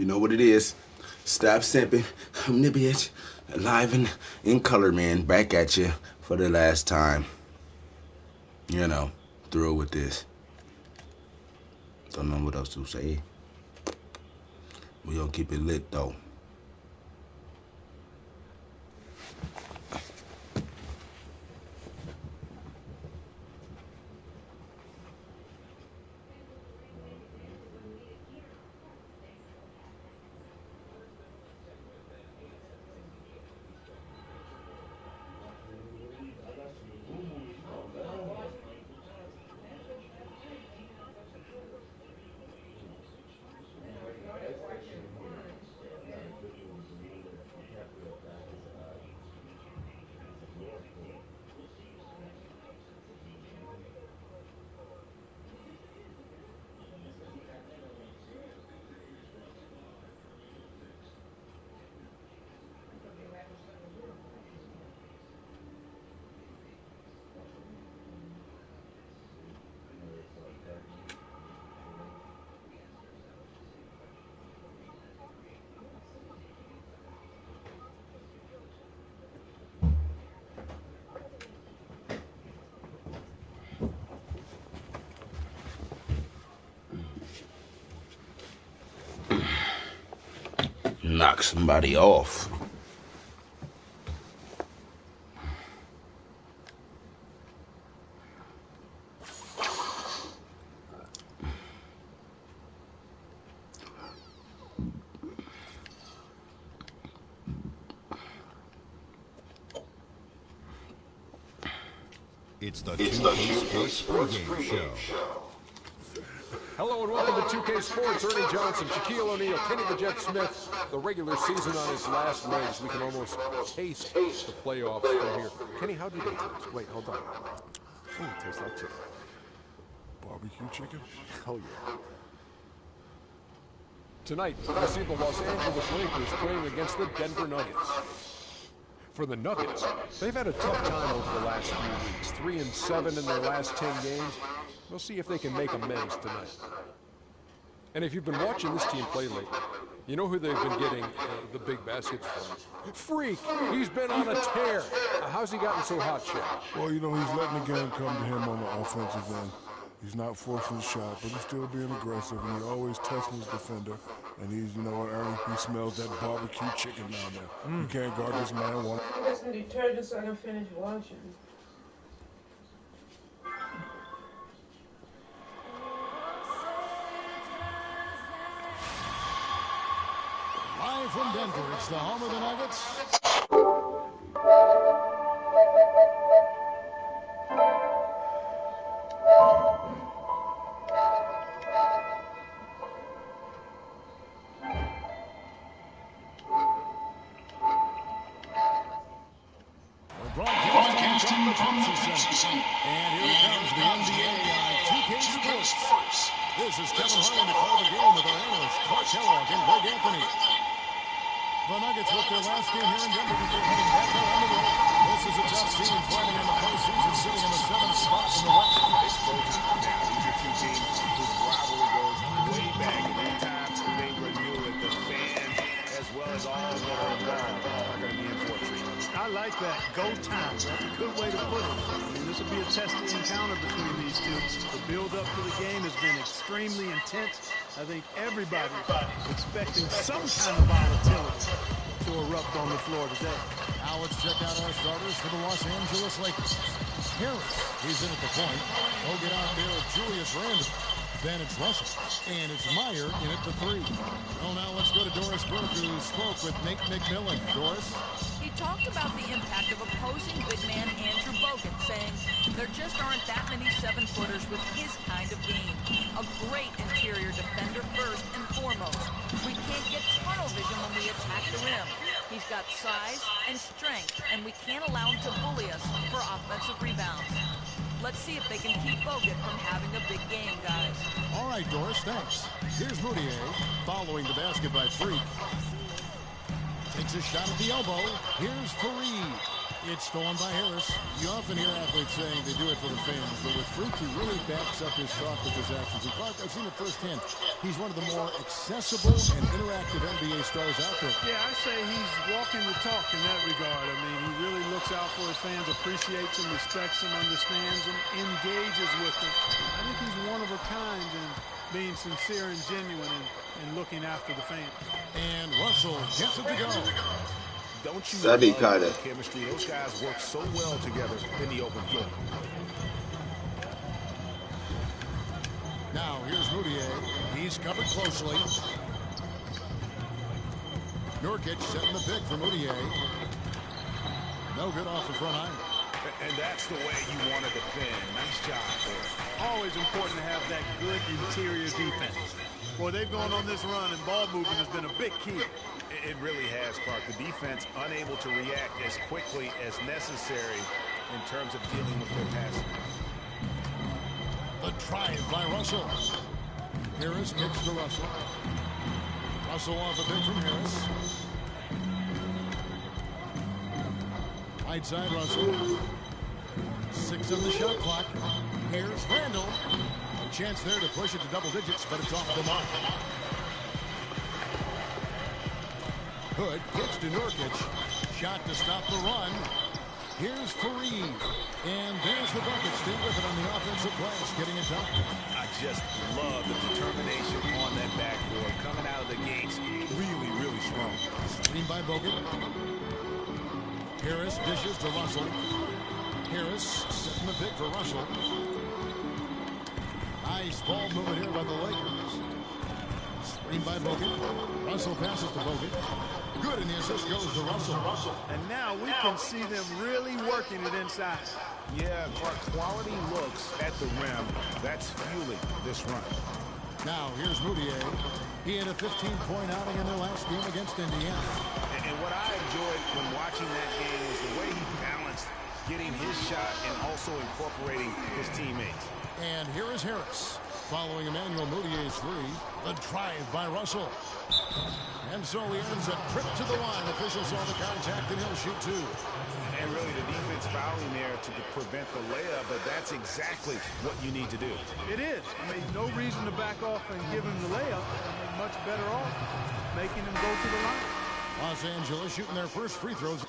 You know what it is. Stop simping. I'm the bitch. Live and in color, man. Back at you for the last time. You know, through with this. Don't know what else to say. We gonna keep it lit, though. Knock somebody off. It's the 2K Sports pregame show. Hello and welcome to 2K Sports. Ernie Johnson, Shaquille O'Neal, Kenny the Jet Smith. The regular season on its last legs. We can almost taste the playoffs from here. Kenny, how did they taste? Wait, hold on. Oh, it tastes like chicken. Barbecue chicken? Hell yeah. Tonight, we see the Los Angeles Lakers playing against the Denver Nuggets. For the Nuggets, they've had a tough time over the last few weeks. 3-7 in their last 10 games. We'll see if they can make amends tonight. And if you've been watching this team play lately, you know who they've been getting the big baskets from? Freak! He's been on a tear. How's he gotten so hot, Shaq? Well, you know, he's letting the game come to him on the offensive end. He's not forcing the shot, but he's still being aggressive, and he's always testing his defender. And he's, you know what, Ernie, he smells that barbecue chicken down there. You can't guard this man one. Get some detergent so I can finish washing. Live from Denver, it's the home of the Nuggets. Broadcasting from the Pepsi Center. And here comes the NBA on 2K Sports. This is Kevin Harlan to call the game with our analysts, Clark Kellogg and Greg Anthony. The Nuggets with their last game here in Denver before heading back out on the road. This is a tough team fighting in the postseason, sitting in the 7th spot in the West. It's go time now. These are two teams whose rivalry goes way back. And that time they renew it. The fans, as well as all that are involved, are going to be in for a treat. I like that. Go time. That's a good way to put it. I mean, this will be a testing encounter between these two. The build-up to the game has been extremely intense. I think everybody expecting some kind of volatility to erupt on the floor today. Now let's check out our starters for the Los Angeles Lakers. Harris, he's in at the point. He'll get out there with Julius Randle. Then it's Russell. And it's Meyer in at the 3. Well, now let's go to Doris Burke, who spoke with Nate McMillan. Doris? He talked about the impact of opposing big man Andrew Bogut, saying there just aren't that many 7-footers with his kind of game. A great interior defender first and foremost. We can't get tunnel vision when we attack the rim. He's got size and strength, and we can't allow him to bully us for offensive rebounds. Let's see if they can keep Bogut from having a big game, guys. All right, Doris, thanks. Here's Moutier, following the basket by Freak. Takes a shot at the elbow. Here's Fareed. It's stolen by Harris. You often hear athletes saying they do it for the fans, but with Freak, he really backs up his talk with his actions. And Clark, I've seen it firsthand. He's one of the more accessible and interactive NBA stars out there. Yeah, I say he's walking the talk in that regard. I mean, he really looks out for his fans, appreciates them, respects them, understands them, engages with them. I think he's one of a kind in being sincere and genuine and looking after the fans. And Russell gets it to go. Don't you Savvy love kinda. the chemistry? Those guys work so well together in the open floor. Now, here's Moutier. He's covered closely. Nurkic setting the pick for Moutier. No good off the front iron. And that's the way you want to defend. Nice job there. Always important to have that good interior defense. Boy, they've gone on this run, and ball movement has been a big key. It really has, Clark. The defense unable to react as quickly as necessary in terms of dealing with their passing. The drive by Russell. Harris kicks to Russell. Russell off a pick from Harris. Right side Russell. 6 on the shot clock. Here's Randall. A chance there to push it to double digits, but it's off the mark. Hood kicks to Nurkic. Shot to stop the run. Here's Fareed. And there's the bucket. Steve with it on the offensive glass, getting it done. I just love the determination on that backboard. Coming out of the gates really, really strong. Screen by Bogut. Harris dishes to Russell. Harris setting the pick for Russell. Nice ball movement here by the Lakers. Screen by Bogut. Russell passes to Bogut. Good, and the assist goes to Russell. And now we can see them really working it inside. Yeah, Clark, quality looks at the rim. That's fueling this run. Now, here's Moutier. He had a 15-point outing in their last game against Indiana. And what I enjoyed when watching that game was the way he balanced getting his shot and also incorporating his teammates. And here is Harris. Following Emmanuel Moutier's three, the drive by Russell. And so he earns a trip to the line. Officials saw the contact, and he'll shoot 2. And really the defense fouling there to prevent the layup, but that's exactly what you need to do. It is. I mean, no reason to back off and give him the layup. Much better off making him go to the line. Los Angeles shooting their first free throws.